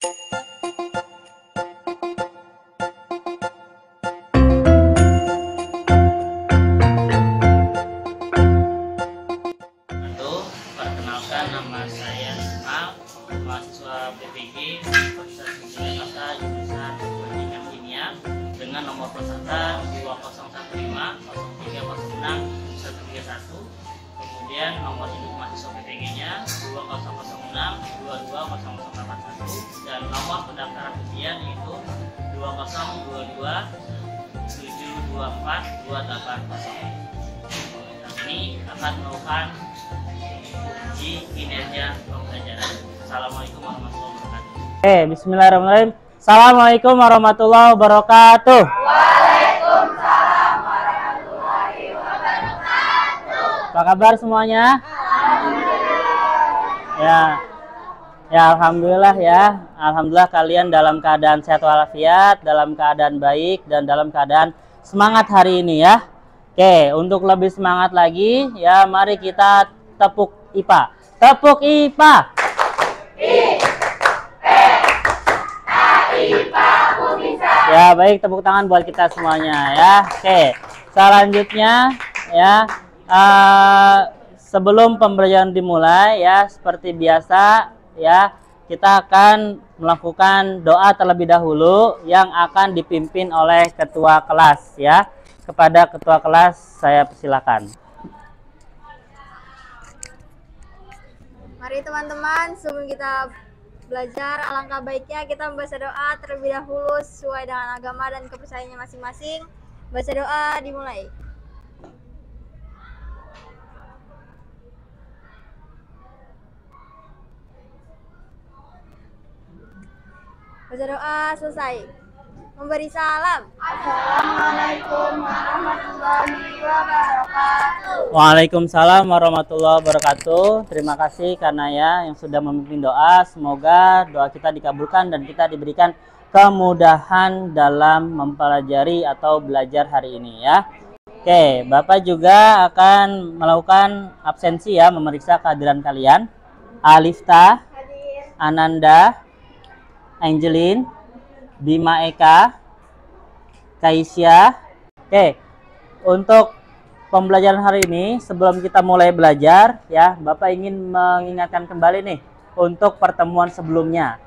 Perkenalkan, nama saya Mal, mahasiswa PPG Fakultas Fisika Jakarta jurusan Perbandingan Kimia dengan nomor peserta 201503061131. Kemudian nomor induk mahasiswa PPG-nya 2006220081 dan nomor pendaftaran ujian yaitu 202272428. Ini akan melakukan uji kinerja pembelajaran. Assalamualaikum warahmatullahi wabarakatuh. Bismillahirrahmanirrahim. Assalamualaikum warahmatullahi wabarakatuh. Waalaikumsalam warahmatullahi wabarakatuh. Apa kabar semuanya? Alhamdulillah ya. Alhamdulillah kalian dalam keadaan sehat walafiat, dalam keadaan baik dan dalam keadaan semangat hari ini ya. Oke, untuk lebih semangat lagi ya, mari kita tepuk IPA. Tepuk IPA. Ya, baik, tepuk tangan buat kita semuanya ya. Oke, selanjutnya ya, sebelum pembelajaran dimulai ya, seperti biasa ya, kita akan melakukan doa terlebih dahulu yang akan dipimpin oleh ketua kelas ya. Kepada ketua kelas saya persilakan. Mari teman-teman, sebelum kita belajar, alangkah baiknya kita membaca doa terlebih dahulu sesuai dengan agama dan kepercayaannya masing-masing. Baca doa dimulai. Baca doa selesai. Memberi salam. Assalamualaikum warahmatullahi wabarakatuh. Waalaikumsalam warahmatullahi wabarakatuh. Terima kasih karena ya yang sudah memimpin doa. Semoga doa kita dikabulkan dan kita diberikan kemudahan dalam mempelajari atau belajar hari ini ya. Oke, Bapak juga akan melakukan absensi ya, memeriksa kehadiran kalian. Alifta, Ananda, Angelin, Bima Eka, Kaisya. Oke, untuk pembelajaran hari ini sebelum kita mulai belajar ya, Bapak ingin mengingatkan kembali nih untuk pertemuan sebelumnya.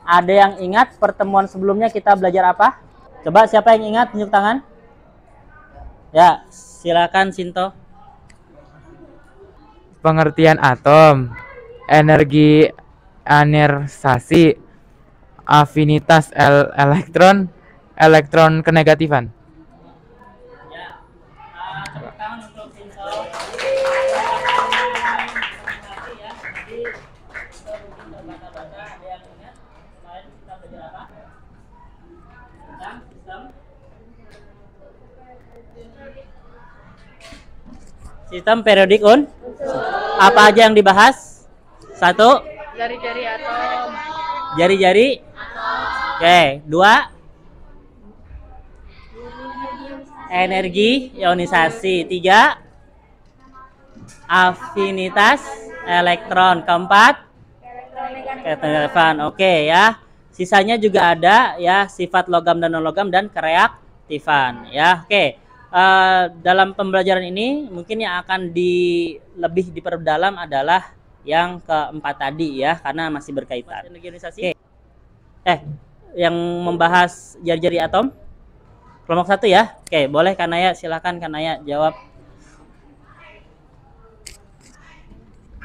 Ada yang ingat pertemuan sebelumnya kita belajar apa? Coba siapa yang ingat, tunjuk tangan. Ya, silakan Sinto. Pengertian atom, energi ionisasi, afinitas elektron kenegatifan. Ya, tepuk tangan untuk Sinto. Sistem periodik unsur. Apa aja yang dibahas? Satu, Jari-jari atom. jari-jari. Oke, dua, energi ionisasi. Tiga, afinitas elektron. Keempat, kenegatifan. Oke ya. Sisanya juga ada ya, sifat logam dan non-logam dan kereaktifan ya. Oke. Dalam pembelajaran ini mungkin yang akan lebih diperdalam adalah yang keempat tadi ya, karena masih berkaitan. Energi ionisasi. Oke. Yang membahas jari-jari atom kelompok 1 ya. Oke, boleh Kanaya, silakan Kanaya jawab.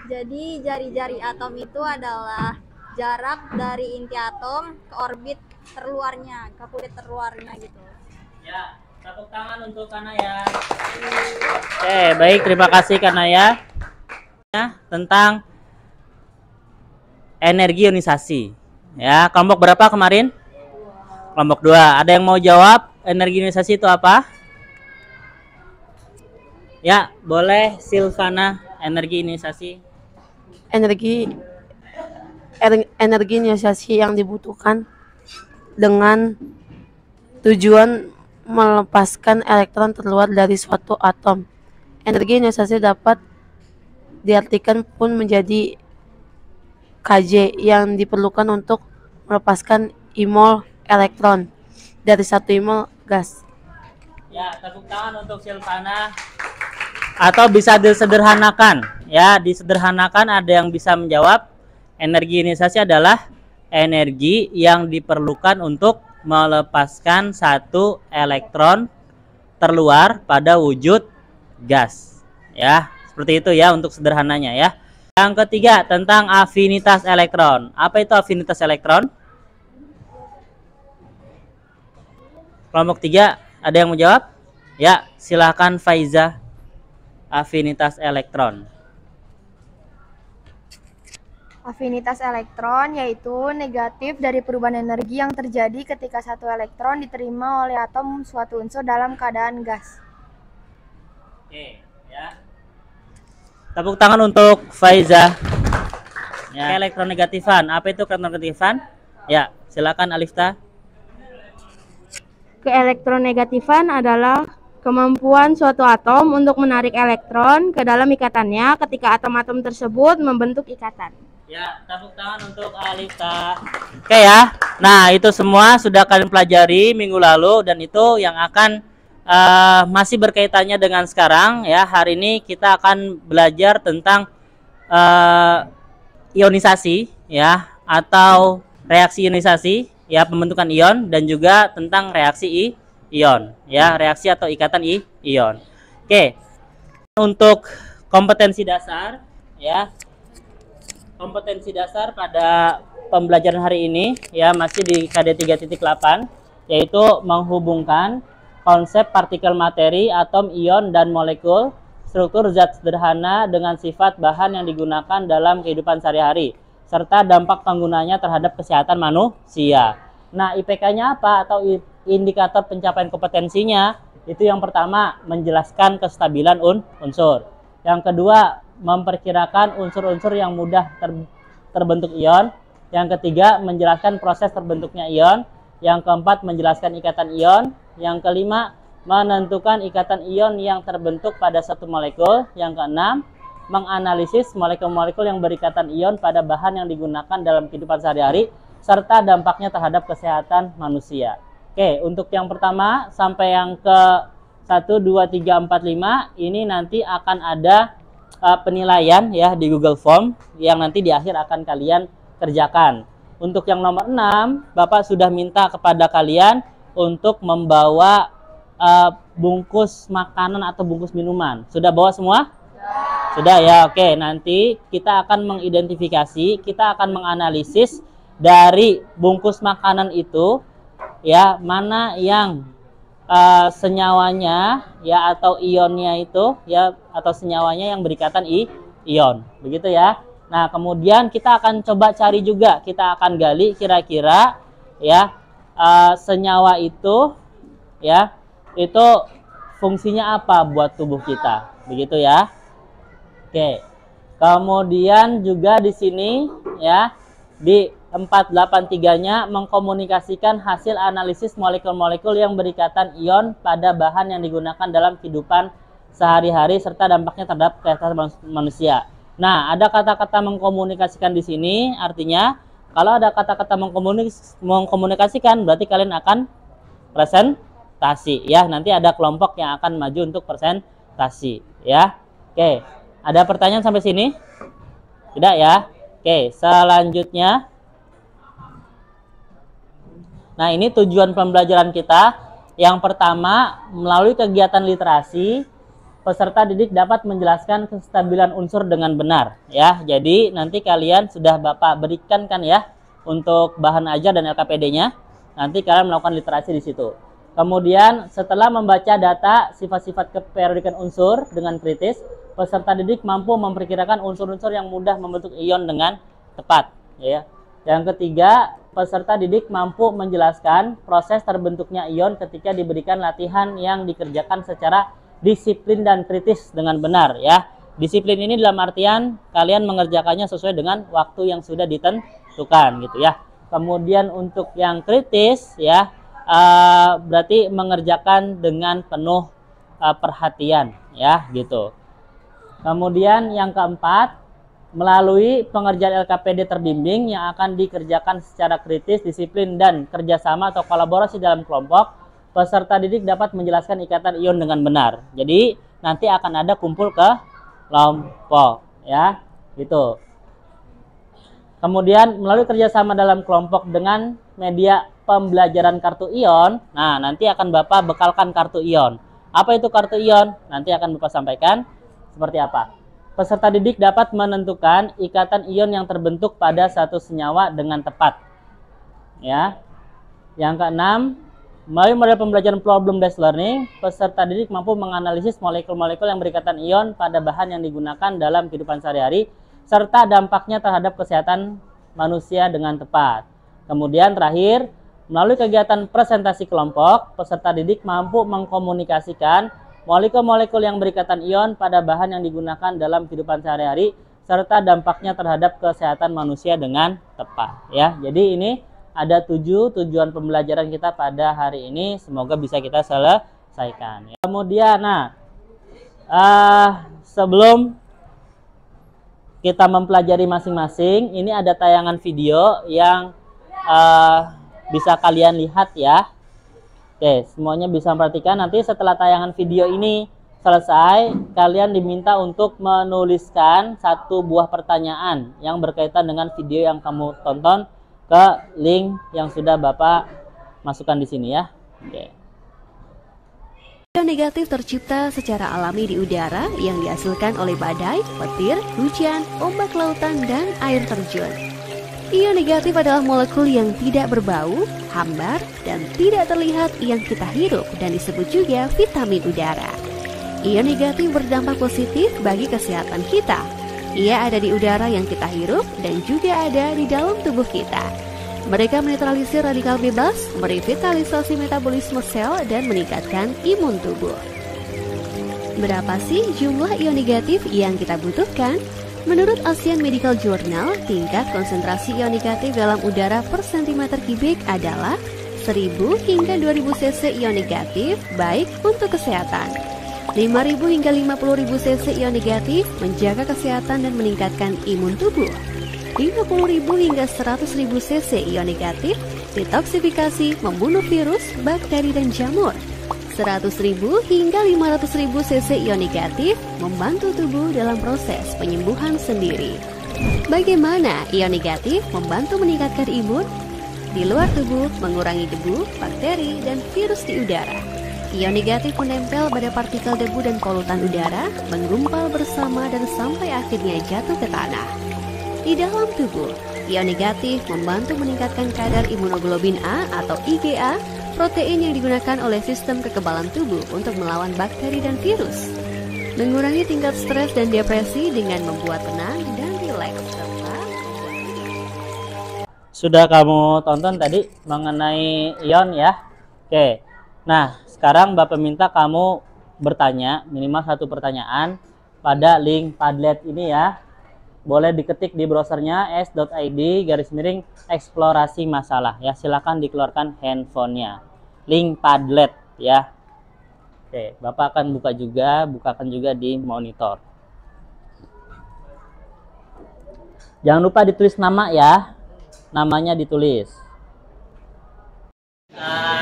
Jadi jari-jari atom itu adalah jarak dari inti atom ke orbit terluarnya, ke kulit terluarnya gitu. Ya, tepuk tangan untuk Kanaya. Oke, baik, terima kasih Kanaya. Ya, tentang energi ionisasi. Ya, kelompok berapa kemarin? Kelompok 2. Ada yang mau jawab energi ionisasi itu apa? Ya, boleh Silvana, energi ionisasi. Energi ionisasi yang dibutuhkan dengan tujuan melepaskan elektron terluar dari suatu atom. Energi ionisasi dapat diartikan pun menjadi Kj yang diperlukan untuk melepaskan imol elektron dari satu imol gas. Ya, tepuk tangan untuk Silvana. Atau bisa disederhanakan, ya, disederhanakan ada yang bisa menjawab. Energi ionisasi adalah energi yang diperlukan untuk melepaskan satu elektron terluar pada wujud gas. Ya, seperti itu ya untuk sederhananya ya. Yang ketiga tentang afinitas elektron. Apa itu afinitas elektron? Kelompok 3 ada yang menjawab? Ya, silakan Faiza. Afinitas elektron. Afinitas elektron yaitu negatif dari perubahan energi yang terjadi ketika satu elektron diterima oleh atom suatu unsur dalam keadaan gas. Oke, ya. Tepuk tangan untuk Faiza. Ya, elektronegatifan. Apa itu elektronegatifan? Ya, silakan Alifta. Keelektronegatifan adalah kemampuan suatu atom untuk menarik elektron ke dalam ikatannya ketika atom-atom tersebut membentuk ikatan. Ya, tepuk tangan untuk Alifta. Oke ya. Nah, itu semua sudah kalian pelajari minggu lalu dan itu yang akan masih berkaitannya dengan sekarang ya. Hari ini kita akan belajar tentang ionisasi ya atau reaksi ionisasi ya, pembentukan ion dan juga tentang reaksi ion ya, reaksi atau ikatan ion. Oke. Untuk kompetensi dasar ya. Kompetensi dasar pada pembelajaran hari ini ya masih di KD 3.8 yaitu menghubungkan konsep partikel materi, atom, ion dan molekul, struktur zat sederhana dengan sifat bahan yang digunakan dalam kehidupan sehari-hari serta dampak penggunanya terhadap kesehatan manusia. Nah, IPK-nya apa atau indikator pencapaian kompetensinya? Itu yang pertama, menjelaskan kestabilan unsur. Yang kedua, memperkirakan unsur-unsur yang mudah terbentuk ion. Yang ketiga, menjelaskan proses terbentuknya ion. Yang keempat, menjelaskan ikatan ion. Yang kelima, menentukan ikatan ion yang terbentuk pada satu molekul. Yang keenam, menganalisis molekul-molekul yang berikatan ion pada bahan yang digunakan dalam kehidupan sehari-hari serta dampaknya terhadap kesehatan manusia. Oke, untuk yang pertama sampai yang ke 1, 2, 3, 4, 5 ini nanti akan ada penilaian ya di Google Form yang nanti di akhir akan kalian kerjakan. Untuk yang nomor 6, Bapak sudah minta kepada kalian untuk membawa bungkus makanan atau bungkus minuman. Sudah bawa semua? Sudah ya, oke. Nanti kita akan mengidentifikasi, kita akan menganalisis dari bungkus makanan itu ya, mana yang senyawanya ya atau ionnya itu ya atau senyawanya yang berikatan ion. Begitu ya. Nah, kemudian kita akan coba cari juga, kita akan gali kira-kira ya senyawa itu ya itu fungsinya apa buat tubuh kita. Begitu ya. Oke. Kemudian juga di sini ya di 483-nya mengkomunikasikan hasil analisis molekul-molekul yang berikatan ion pada bahan yang digunakan dalam kehidupan sehari-hari serta dampaknya terhadap kesehatan manusia. Nah, ada kata-kata mengkomunikasikan di sini, artinya kalau ada kata-kata mengkomunikasikan berarti kalian akan presentasi ya. Nanti ada kelompok yang akan maju untuk presentasi ya. Oke, ada pertanyaan sampai sini? Tidak ya? Oke, selanjutnya. Nah, ini tujuan pembelajaran kita. Yang pertama, melalui kegiatan literasi, peserta didik dapat menjelaskan kestabilan unsur dengan benar ya. Jadi nanti kalian sudah Bapak berikan kan ya untuk bahan ajar dan LKPD-nya. Nanti kalian melakukan literasi di situ. Kemudian setelah membaca data sifat-sifat keperiodikan unsur dengan kritis, peserta didik mampu memperkirakan unsur-unsur yang mudah membentuk ion dengan tepat ya. Yang ketiga, peserta didik mampu menjelaskan proses terbentuknya ion ketika diberikan latihan yang dikerjakan secara disiplin dan kritis dengan benar ya. Disiplin ini dalam artian kalian mengerjakannya sesuai dengan waktu yang sudah ditentukan gitu ya. Kemudian untuk yang kritis ya berarti mengerjakan dengan penuh perhatian ya gitu. Kemudian yang keempat melalui pengerjaan LKPD terbimbing yang akan dikerjakan secara kritis, disiplin, dan kerjasama atau kolaborasi dalam kelompok, peserta didik dapat menjelaskan ikatan ion dengan benar. Jadi nanti akan ada kumpul ke kelompok, ya, gitu. Kemudian melalui kerjasama dalam kelompok dengan media pembelajaran kartu ion, nah nanti akan Bapak bekalkan kartu ion. Apa itu kartu ion? Nanti akan Bapak sampaikan seperti apa. Peserta didik dapat menentukan ikatan ion yang terbentuk pada satu senyawa dengan tepat. Ya. Yang keenam, melalui model pembelajaran problem-based learning, peserta didik mampu menganalisis molekul-molekul yang berikatan ion pada bahan yang digunakan dalam kehidupan sehari-hari, serta dampaknya terhadap kesehatan manusia dengan tepat. Kemudian terakhir, melalui kegiatan presentasi kelompok, peserta didik mampu mengkomunikasikan molekul-molekul yang berikatan ion pada bahan yang digunakan dalam kehidupan sehari-hari, serta dampaknya terhadap kesehatan manusia dengan tepat. Ya, jadi ini ada 7 tujuan pembelajaran kita pada hari ini. Semoga bisa kita selesaikan. Kemudian, sebelum kita mempelajari masing-masing, ini ada tayangan video yang bisa kalian lihat ya. Oke, semuanya bisa perhatikan. Nanti setelah tayangan video ini selesai, kalian diminta untuk menuliskan satu buah pertanyaan yang berkaitan dengan video yang kamu tonton ke link yang sudah Bapak masukkan di sini ya. Oke. Ion negatif tercipta secara alami di udara yang dihasilkan oleh badai, petir, hujan, ombak lautan, dan air terjun. Ion negatif adalah molekul yang tidak berbau, hambar, dan tidak terlihat yang kita hirup dan disebut juga vitamin udara. Ion negatif berdampak positif bagi kesehatan kita. Ia ada di udara yang kita hirup dan juga ada di dalam tubuh kita. Mereka menetralisir radikal bebas, merevitalisasi metabolisme sel, dan meningkatkan imun tubuh. Berapa sih jumlah ion negatif yang kita butuhkan? Menurut Asian Medical Journal, tingkat konsentrasi ion negatif dalam udara per cm kubik adalah 1000 hingga 2000 cc ion negatif baik untuk kesehatan. 5000 hingga 50000 cc ion negatif menjaga kesehatan dan meningkatkan imun tubuh. 50.000 hingga 100.000 cc ion negatif detoksifikasi, membunuh virus, bakteri, dan jamur. 100.000 hingga 500.000 cc ion negatif membantu tubuh dalam proses penyembuhan sendiri. Bagaimana ion negatif membantu meningkatkan imun? Di luar tubuh mengurangi debu, bakteri, dan virus di udara. Ion negatif menempel pada partikel debu dan polutan udara, menggumpal bersama dan sampai akhirnya jatuh ke tanah. Di dalam tubuh, ion negatif membantu meningkatkan kadar imunoglobin A atau IgA, protein yang digunakan oleh sistem kekebalan tubuh untuk melawan bakteri dan virus. Mengurangi tingkat stres dan depresi dengan membuat tenang dan rileks serta Sudah kamu tonton tadi mengenai ion ya. Oke. Nah, sekarang Bapak minta kamu bertanya minimal satu pertanyaan pada link Padlet ini ya. Boleh diketik di browsernya s.id/eksplorasi masalah ya. Silakan dikeluarkan handphonenya. Link Padlet ya. Oke, Bapak akan bukakan juga di monitor. Jangan lupa ditulis nama ya. Namanya ditulis.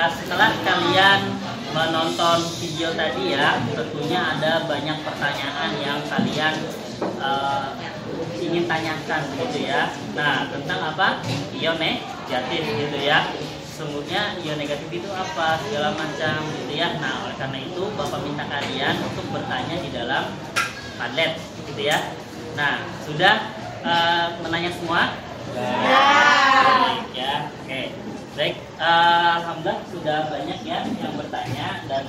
Setelah kalian menonton video tadi ya, tentunya ada banyak pertanyaan yang kalian ingin tanyakan gitu ya. Nah, tentang apa? Ion negatif gitu ya. Sesungguhnya ion negatif itu apa? Segala macam gitu ya. Nah, oleh karena itu Bapak minta kalian untuk bertanya di dalam Padlet gitu ya. Nah, sudah menanya semua? Baik ya. Oke. Baik, alhamdulillah sudah banyak ya yang bertanya dan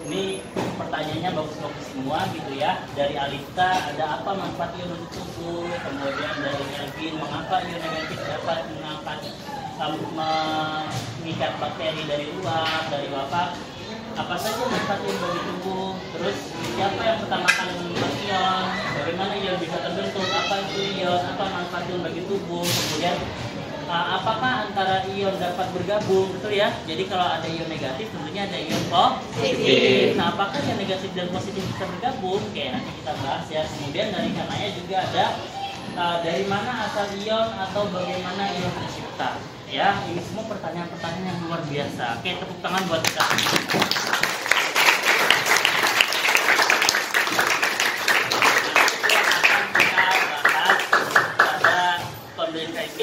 ini pertanyaannya bagus-bagus semua gitu ya. Dari Alista, ada apa manfaat ion untuk tubuh? Kemudian dari Elvin, mengapa ion negatif dapat mengikat bakteri dari luar? Dari Bapak, apa saja manfaat ion bagi tubuh? Terus siapa yang pertama kali menemukan ion? Bagaimana ion bisa terbentuk? Apa itu ion? Apa manfaat ion bagi tubuh? Kemudian apakah antara ion dapat bergabung, betul ya? Jadi kalau ada ion negatif tentunya ada ion positif. Nah, apakah yang negatif dan positif bisa bergabung? Oke, nanti kita bahas ya. Kemudian dari karenanya juga ada dari mana asal ion atau bagaimana ion tercipta? Ya, ini semua pertanyaan-pertanyaan yang luar biasa. Oke, tepuk tangan buat kita.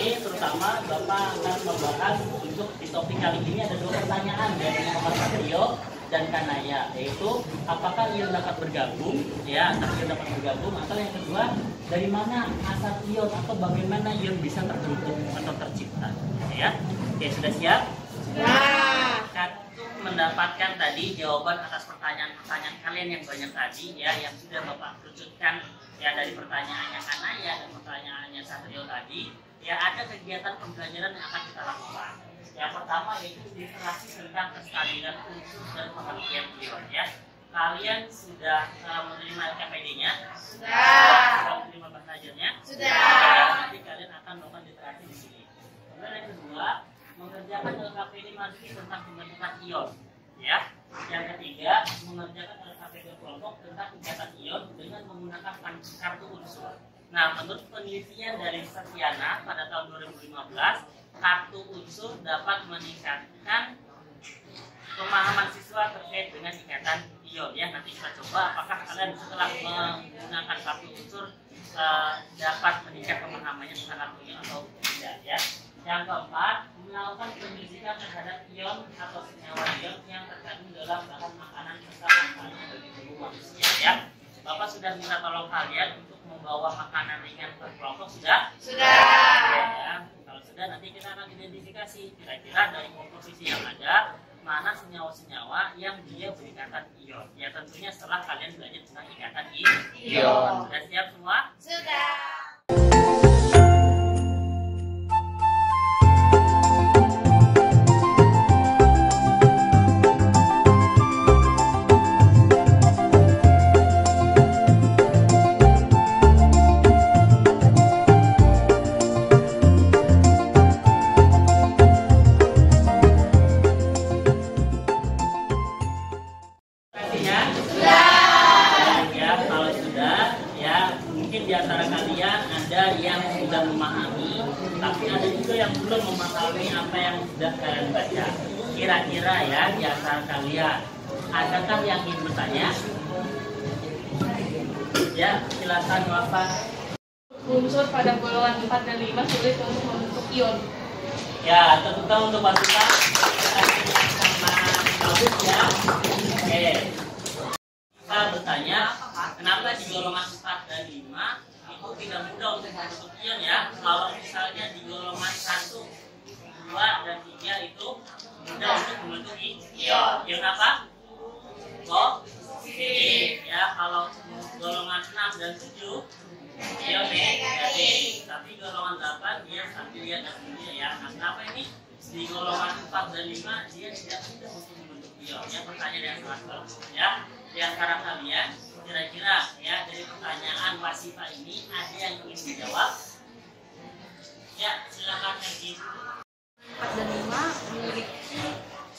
Terutama Bapak akan membahas untuk di topik kali ini ada 2 pertanyaan dari Muhammad Satrio dan Kanaya, yaitu apakah ion dapat bergabung, ya, apakah ion dapat bergabung, atau yang kedua dari mana asal ion atau bagaimana ion bisa terbentuk atau tercipta, ya. Oke, sudah siap? Sudah. Mendapatkan tadi jawaban atas pertanyaan-pertanyaan kalian yang banyak tadi, ya, yang sudah Bapak kerucutkan, ya, dari pertanyaannya Kanaya dan pertanyaannya Satrio tadi. Ya, ada kegiatan pembelajaran yang akan kita lakukan. Yang pertama yaitu literasi tentang kestabilan unsur dan pengertian ion, ya. Kalian sudah menerima KPD-nya? Sudah menerima belajarnya? Sudah. Nanti kalian akan melakukan literasi di sini. Kemudian yang kedua, mengerjakan LKPD mandiri tentang pembentukan ion, ya. Yang ketiga, mengerjakan LKPD kelompok tentang kegiatan ion dengan menggunakan kartu unsur. Nah, menurut penelitian dari Setiana pada tahun 2015, kartu unsur dapat meningkatkan pemahaman siswa terkait dengan ikatan ion, ya. Nanti kita coba apakah kalian setelah menggunakan kartu unsur dapat meningkat pemahamannya tentang kartu ion atau tidak, ya. Yang keempat, melakukan penyelidikan terhadap ion atau senyawa ion yang terkandung dalam bahan makanan serta makanan bagi tubuh manusia, ya. Bapak sudah minta tolong kalian untuk membawa makanan ringan per kelompok, sudah? Ya, kalau sudah nanti kita akan identifikasi kira-kira dari komposisi yang ada mana senyawa-senyawa yang dia berikatan ion. Ya, tentunya setelah kalian belajar tentang ikatan ion. Sudah siap semua? Sudah. Kira-kira ya di antara kalian adakah yang ingin bertanya? Ya, silakan Bapak. Unsur pada golongan 4 dan 5 sulit untuk membentuk ion. Ya, terbuka untuk masukan. Sama bagus ya. Oke. Kita bertanya, kenapa di golongan 4 dan 5 itu tidak mudah untuk membentuk ion, ya? Kalau misalnya di golongan 1, 2 dan 3 itu mudah untuk membentuk ion. Ion apa? Positif. Ya, kalau golongan 6 dan 7 ion negatif. Tapi golongan 8 dia sambil lihat hasilnya, ya. Nah, kenapa ini di golongan 4 dan 5 dia tidak mudah untuk membentuk ion? Ya, pertanyaan yang sangat bagus, ya. Di antara kalian kira-kira ya dari pertanyaan Wasifa ini ada yang ingin dijawab? Ya, silakan lagi. 4 dan 5 memiliki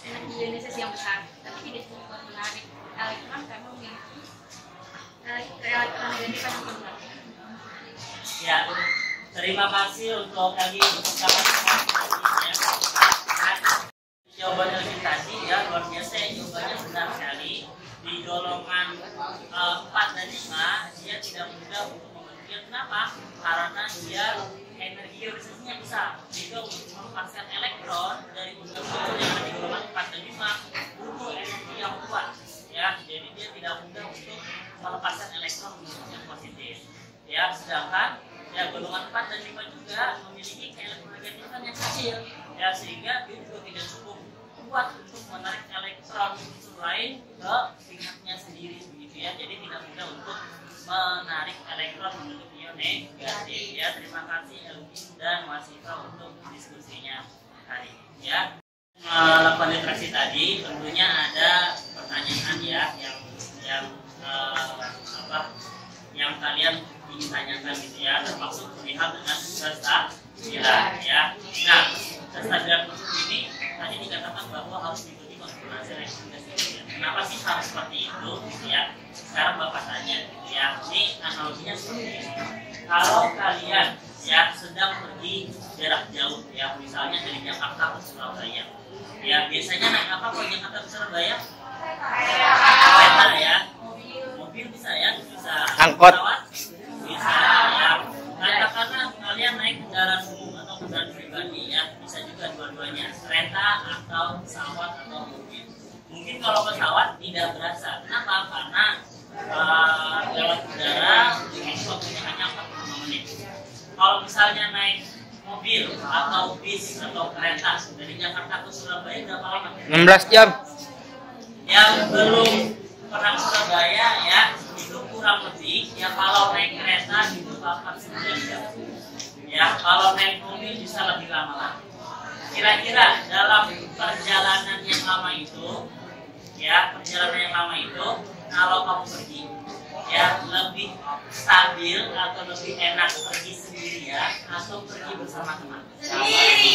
energi ionisasi yang besar, tapi tidak cukup menarik elektron karena memiliki elektron negatif yang rendah. Ya, terima kasih untuk lagi pertanyaan ya. Jawaban eliminasi ya luar biasa, jawabannya benar sekali. Di golongan 4 dan 5 dia tidak mudah untuk membentuk. Kenapa? Karena dia energi ionisasinya besar. Jika untuk melepaskan elektron dari unsur yang ada di golongan 4 dan 5 butuh energi yang kuat, ya. Jadi dia tidak mudah untuk melepaskan elektron yang positif. Ya, sedangkan ya golongan 4 dan 5 juga memiliki elektronegatifan yang kecil, ya, sehingga dia juga tidak cukup kuat untuk menarik elektron unsur lain ke pihaknya sendiri, begitu ya. Jadi tidak mudah untuk menarik elektron menuju ion negatif, ya. Terima kasih Elvin dan Wasifa untuk diskusinya hari ini, ya. Melakukan literasi tadi tentunya ada pertanyaan ya yang kalian ingin tanyakan gitu ya, termasuk perihal dengan kestabilan, ya. Nah, kestabilan unsur ini tadi dikatakan bahwa harus diikuti konfigurasi elektron. Kenapa sih harus seperti itu? Ya, sekarang Bapak tanya, ya, ini analoginya seperti ini. Kalau kalian ya sedang pergi jarak jauh, ya, misalnya dari Jakarta ke Surabaya, ya, biasanya naik apa kalau Jakarta ke Surabaya? Kereta ya, mobil bisa ya, bisa Angkot. pesawat, bisa ya. Katakanlah kalian naik kendaraan umum atau kendaraan pribadi ya, bisa juga dua-duanya, kereta atau pesawat atau mobil. Mungkin kalau pesawat tidak berasa, kenapa? Karena lewat udara itu waktunya hanya 45 menit. Kalau misalnya naik mobil atau bis atau kereta dari Jakarta ke Surabaya berapa lama? 16 jam. Yang belum pernah ke Surabaya ya, itu kurang lebih ya kalau naik kereta itu bakal 9 jam. Ya, kalau naik mobil bisa lebih lama lagi. Kira-kira dalam perjalanan yang lama itu, ya, perjalanan yang lama itu, kalau kamu pergi ya lebih stabil atau lebih enak pergi sendirian atau pergi bersama teman? Sendiri,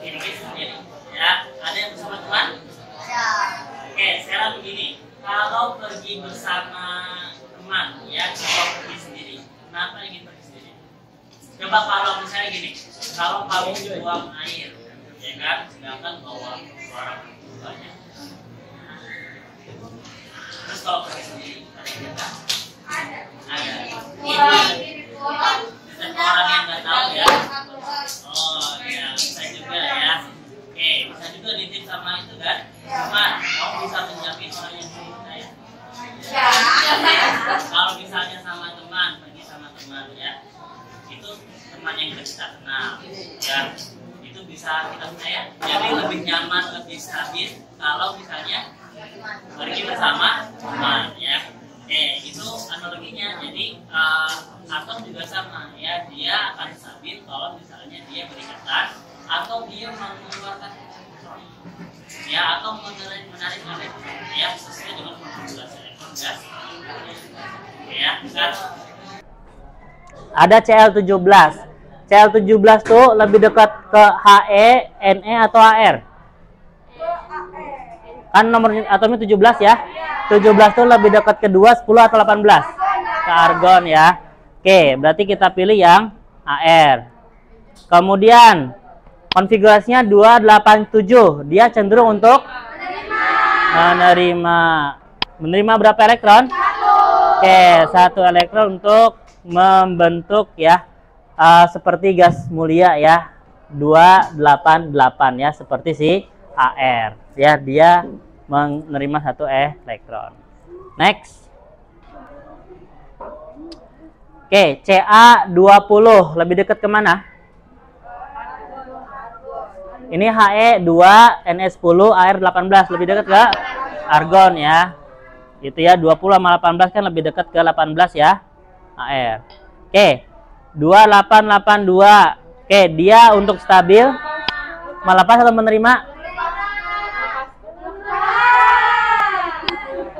ini sendiri. Ya, ada yang bersama teman? Oke, sekarang begini. Kalau pergi bersama teman, ya, kalau pergi sendiri, kenapa ingin pergi sendiri? Coba kalau misalnya gini, kalau kamu buang air, ya kan, sedangkan bawa orang banyak. Terus kalau pergi sendiri, ada yang nggak? Ada. Orang yang nggak tahu ya. Oh ya, bisa juga ya. Oke, bisa juga nitip sama itu kan. Cuman, kamu bisa menjamin orang yang cerita ya. Kalau misalnya sama teman, pergi sama teman ya, itu teman yang kita kenal ya, itu bisa kita percaya. Jadi lebih nyaman, lebih stabil kalau misalnya pergi bersama teman ya. Itu analoginya. Jadi atom juga sama ya, dia akan stabil kalau misalnya dia berikatan atau dia mengeluarkan elektron ya, atau menarik elektron ya, sesuai dengan konfigurasi elektron gas ya kan. Ada Cl17. Cl17 tuh lebih dekat ke He, Ne atau Ar? Kan nomor atomnya 17 ya. 17 tuh lebih dekat ke 2, 10 atau 18? Ke argon ya. Oke, berarti kita pilih yang Ar. Kemudian konfigurasinya 287. Dia cenderung untuk menerima berapa elektron? Oke, 1 elektron untuk membentuk ya seperti gas mulia ya, 288 ya, seperti si Ar ya, dia menerima 1 elektron. Next. Oke, Ca20 lebih dekat kemana? Ini He2, Ne10, Ar18 lebih dekat ke argon ya. Itu ya, 20 sama 18 kan lebih dekat ke 18 ya, Ar. Oke, 2882. Oke, dia untuk stabil melepas atau menerima?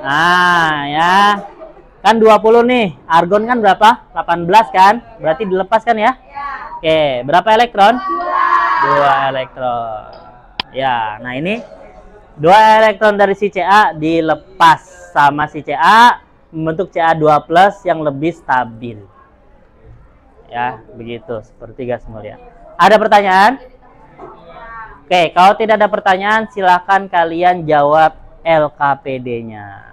Nah, ya. Kan 20 nih, argon kan berapa? 18 kan? Berarti dilepas kan ya? Oke, berapa elektron? 2 elektron. Ya, nah ini 2 elektron dari si Ca dilepas sama si Ca, membentuk Ca2+ yang lebih stabil. Ya, begitu, seperti gas mulia. Ada pertanyaan? Oke, kalau tidak ada pertanyaan, silakan kalian jawab LKPD-nya.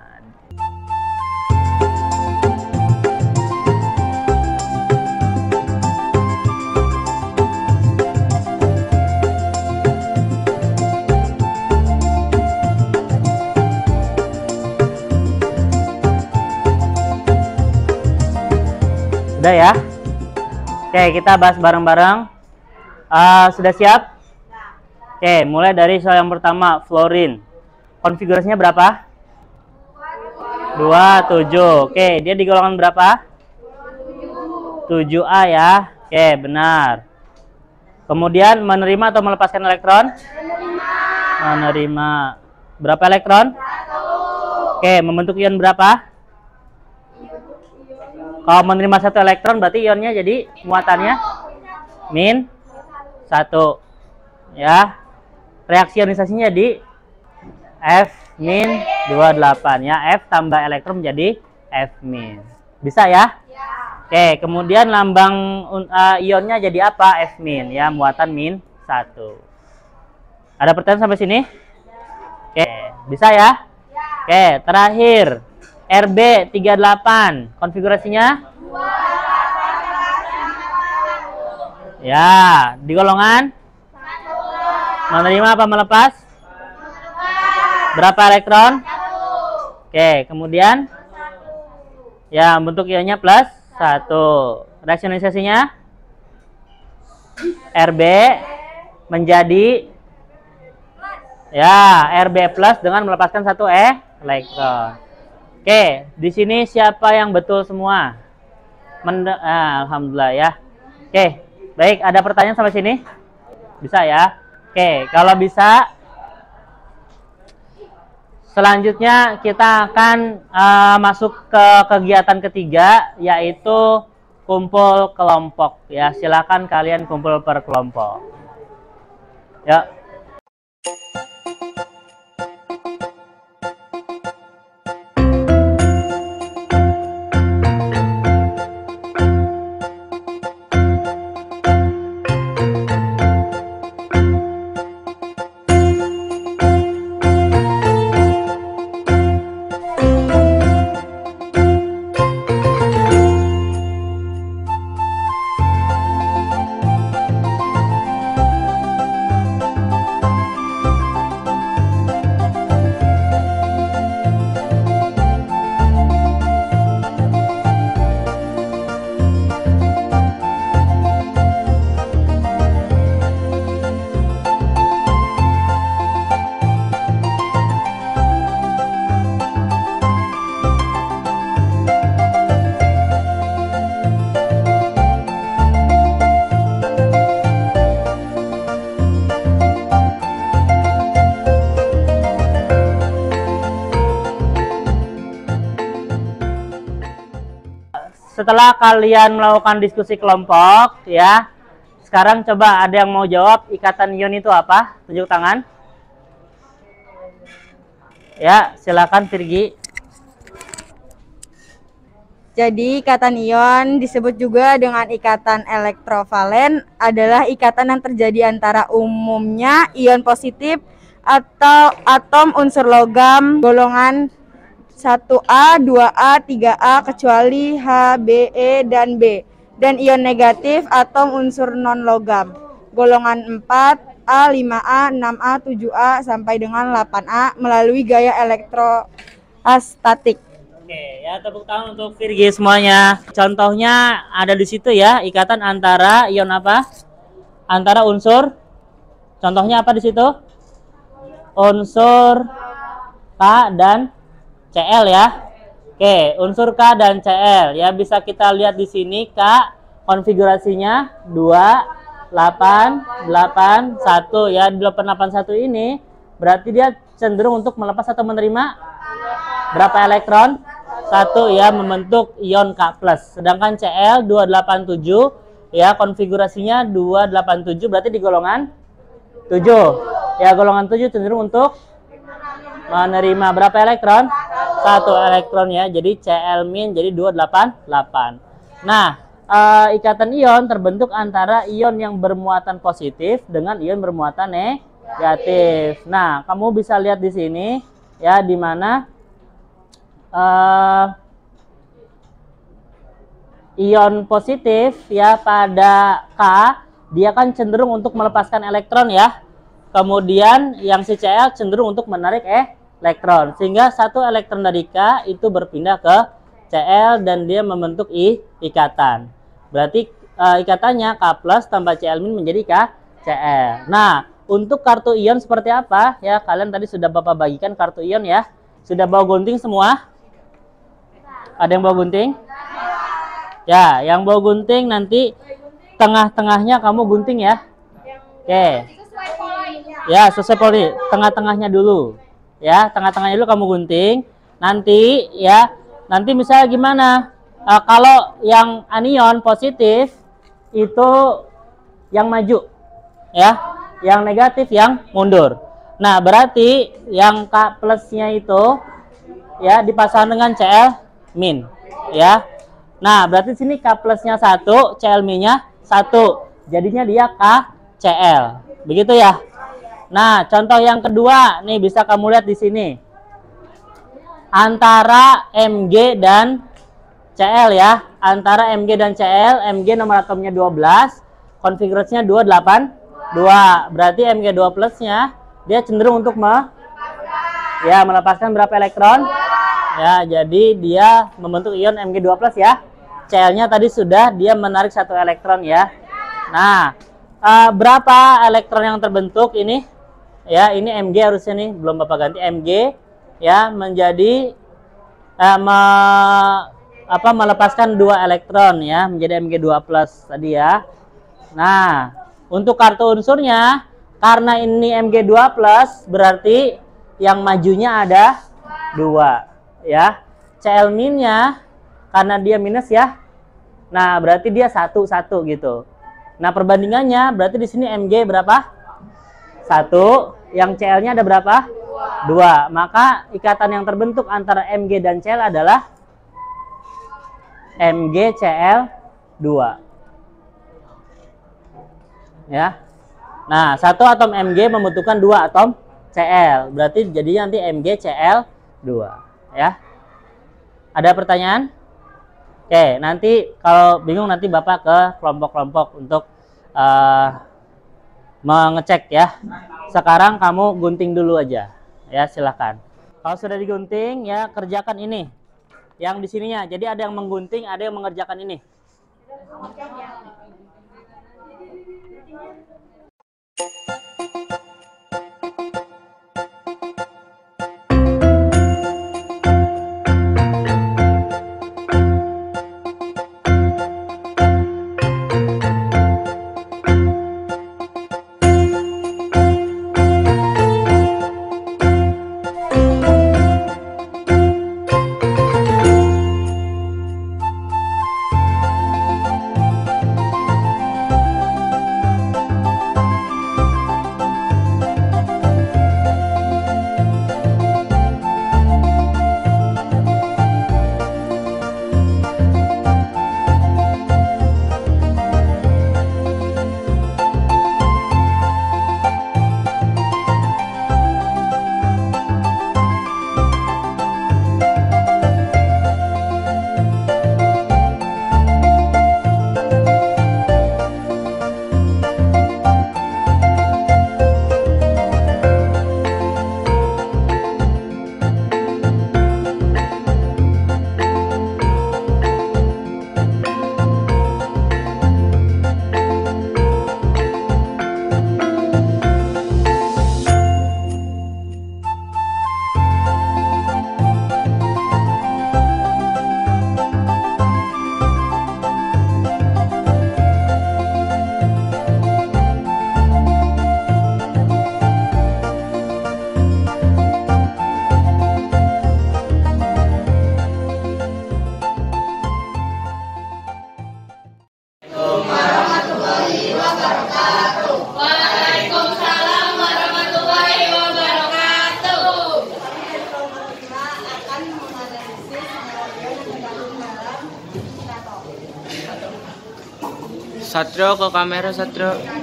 Sudah ya? Oke, kita bahas bareng-bareng. Sudah siap? Oke, mulai dari soal yang pertama, fluorin. Konfigurasinya berapa? 27. Oke, dia di golongan berapa? 7A ya. Oke, benar. Kemudian menerima atau melepaskan elektron? Menerima. Berapa elektron? 1. Oke, membentuk ion berapa? Kalau menerima 1 elektron berarti ionnya jadi muatannya min Ya. Reaksi ionisasinya di F-28 ya. F tambah elektron menjadi F-. Bisa ya? Oke, kemudian lambang ionnya jadi apa? F- ya, muatan -1. Ada pertanyaan sampai sini? Oke, bisa ya? Oke, terakhir Rb38 konfigurasinya? Ya, di golongan? Menerima apa melepas? Berapa elektron? Oke, kemudian? Ya, bentuk ionnya +1. Reaksionisasinya? Rb menjadi ya, Rb plus dengan melepaskan 1 elektron. Oke, di sini siapa yang betul semua? Alhamdulillah ya. Oke, baik, ada pertanyaan sampai sini? Bisa ya? Oke, kalau bisa selanjutnya kita akan masuk ke kegiatan ketiga, yaitu kumpul kelompok ya. Silakan kalian kumpul per kelompok. Ya. Setelah kalian melakukan diskusi kelompok, ya, sekarang coba ada yang mau jawab ikatan ion itu apa? Tunjuk tangan. Ya, silakan Virgi. Jadi ikatan ion disebut juga dengan ikatan elektrovalen, adalah ikatan yang terjadi antara umumnya ion positif atau atom unsur logam golongan 1A, 2A, 3A kecuali H, B, E, dan B, dan ion negatif atom unsur non-logam golongan 4A, 5A, 6A, 7A sampai dengan 8A melalui gaya elektrostatik. Oke, ya, tepuk tangan untuk Virgi semuanya. Contohnya ada di situ ya, ikatan antara ion apa? Antara unsur. Contohnya apa di situ? Unsur K dan Cl ya. Oke, unsur K dan Cl ya, bisa kita lihat di sini K konfigurasinya 2 8 8 1 ya. 881 ini berarti dia cenderung untuk melepas atau menerima berapa elektron? 1 ya, membentuk ion K+. Sedangkan Cl 287 ya, konfigurasinya 287 berarti di golongan 7. Ya, golongan 7 cenderung untuk menerima berapa elektron? 1 elektron ya. Jadi Cl- jadi 288. Nah, ikatan ion terbentuk antara ion yang bermuatan positif dengan ion bermuatan negatif. Nah, kamu bisa lihat di sini ya, di mana ion positif ya pada K dia kan cenderung untuk melepaskan elektron ya. Kemudian yang si Cl cenderung untuk menarik elektron, sehingga 1 elektron dari K itu berpindah ke Cl dan dia membentuk ikatan. Berarti ikatannya K+ tambah Cl- menjadi KCl. Nah, untuk kartu ion seperti apa ya? Kalian tadi sudah Bapak bagikan kartu ion ya. Sudah bawa gunting semua? Ada yang bawa gunting? Ya, yang bawa gunting nanti tengah-tengahnya kamu gunting ya. Oke. Ya, sesuai poli. Tengah-tengahnya dulu. Ya, tengah-tengahnya dulu kamu gunting. Nanti ya, nanti misalnya gimana? Kalau yang anion positif itu yang maju. ya. Yang negatif yang mundur. Nah, berarti yang K plusnya itu ya dipasang dengan Cl min ya. Nah, berarti sini K plusnya 1, Cl minnya 1. Jadinya dia KCl. Begitu ya. Nah, contoh yang kedua nih bisa kamu lihat di sini. Antara Mg dan Cl ya. Antara Mg dan Cl, Mg nomor atomnya 12, konfigurasinya 282. Berarti Mg2 plusnya dia cenderung untuk melepaskan berapa elektron? Ya, jadi dia membentuk ion Mg2 plus ya. Cl-nya tadi sudah dia menarik 1 elektron ya. Nah, berapa elektron yang terbentuk ini? Ya, ini Mg harusnya nih, belum Bapak ganti Mg ya menjadi melepaskan 2 elektron ya menjadi Mg2 plus tadi ya. Nah, untuk kartu unsurnya karena ini Mg2 plus berarti yang majunya ada 2 ya. Cl minnya karena dia minus ya. Nah, berarti dia 1 gitu. Nah, perbandingannya berarti di sini Mg berapa? 1, yang Cl-nya ada berapa? 2. Maka ikatan yang terbentuk antara Mg dan Cl adalah MgCl2. Ya. Nah, 1 atom Mg membutuhkan 2 atom Cl. Berarti jadinya nanti MgCl2 ya. Ada pertanyaan? Oke, nanti kalau bingung nanti Bapak ke kelompok-kelompok untuk mengecek ya. Sekarang kamu gunting dulu aja. Ya, silakan. Kalau sudah digunting ya kerjakan ini. Yang di sininya. Jadi ada yang menggunting, ada yang mengerjakan ini. Satrio ke kamera Satrio. Yang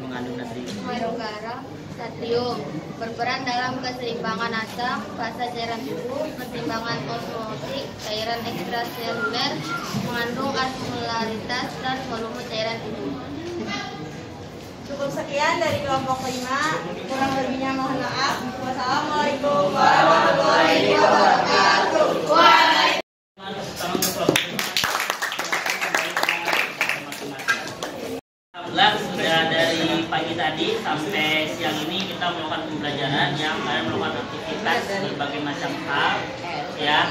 mengandung garam, natrium berperan dalam keseimbangan asam, fase cairan tubuh, keseimbangan osmotik, cairan ekstraseluler, mengandung osmolaritas dan volume cairan tubuh. Cukup sekian dari kelompok 5. Kurang lebihnya mohon maaf. Wassalamualaikum warahmatullahi wabarakatuh. Sudah dari pagi tadi sampai siang ini kita melakukan pembelajaran yang kalian melakukan aktivitas berbagai macam hal ya.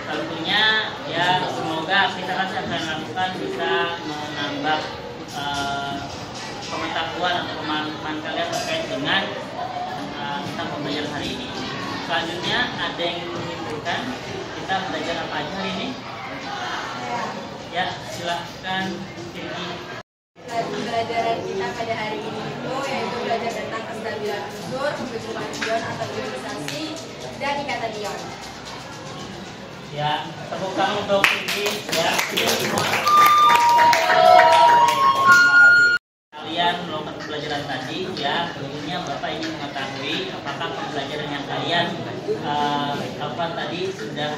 Tentunya ya semoga aktivitas yang kalian lakukan bisa menambah pengetahuan atau pemahaman kalian terkait dengan tentang pembelajaran hari ini. Selanjutnya ada yang menyimpulkan kita belajar apa aja hari ini? Ya, silahkan Kiki. Pembelajaran kita pada hari ini itu yaitu belajar tentang kestabilan unsur, pembentukan ion atau ionisasi, dan ikatan ion. Ya, tepuk tangan untuk Kiki ya. Semua. Kalian melakukan pembelajaran tadi ya, tentunya Bapak ingin mengetahui apakah pembelajaran yang kalian lakukan tadi sudah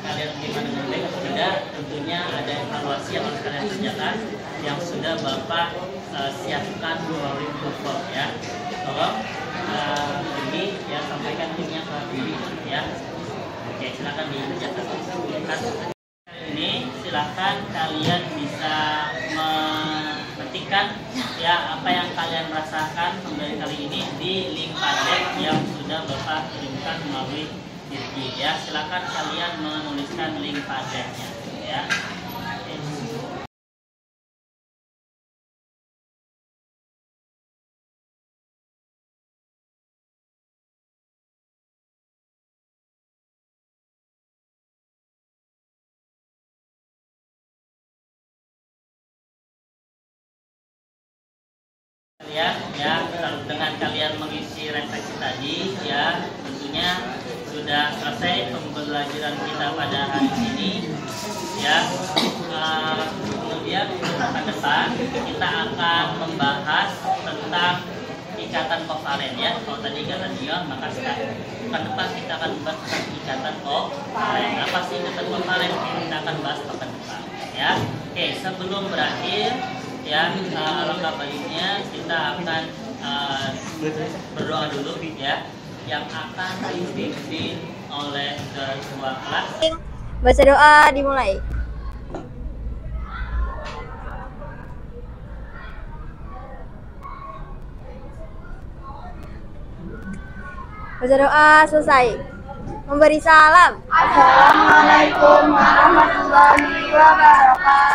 kalian terima dengan baik atau tidak. Tentunya ada evaluasi yang harus kalian kerjakan yang sudah Bapak siapkan melalui platform ya. Tolong ini ya sampaikan linknya ke diri ya. Oke, silakan dikerjakan. Ini silakan kalian bisa mengetikkan ya apa yang kalian rasakan dari kali ini di link Padlet yang sudah Bapak kirimkan melalui Dirgi ya. Silakan kalian menuliskan link Padletnya ya. Oke. Kalian ya, dengan kalian mengisi refleksi tadi ya, tentunya sudah selesai pembelajaran kita pada hari ini ya. Kemudian ke depan kita akan membahas tentang ikatan kovalen ya. Kalau tadi ikatan ion, maka sekarang pekan depan kita akan membahas tentang ikatan kovalen. Apa sih ikatan kovalen? Kita akan bahas pekan depan ya. Oke, sebelum berakhir ya, alangkah baiknya kita akan berdoa dulu ya, yang akan dipimpin oleh ketua kelas. Baca doa dimulai. Baca doa selesai. Memberi salam. Assalamualaikum warahmatullahi wabarakatuh.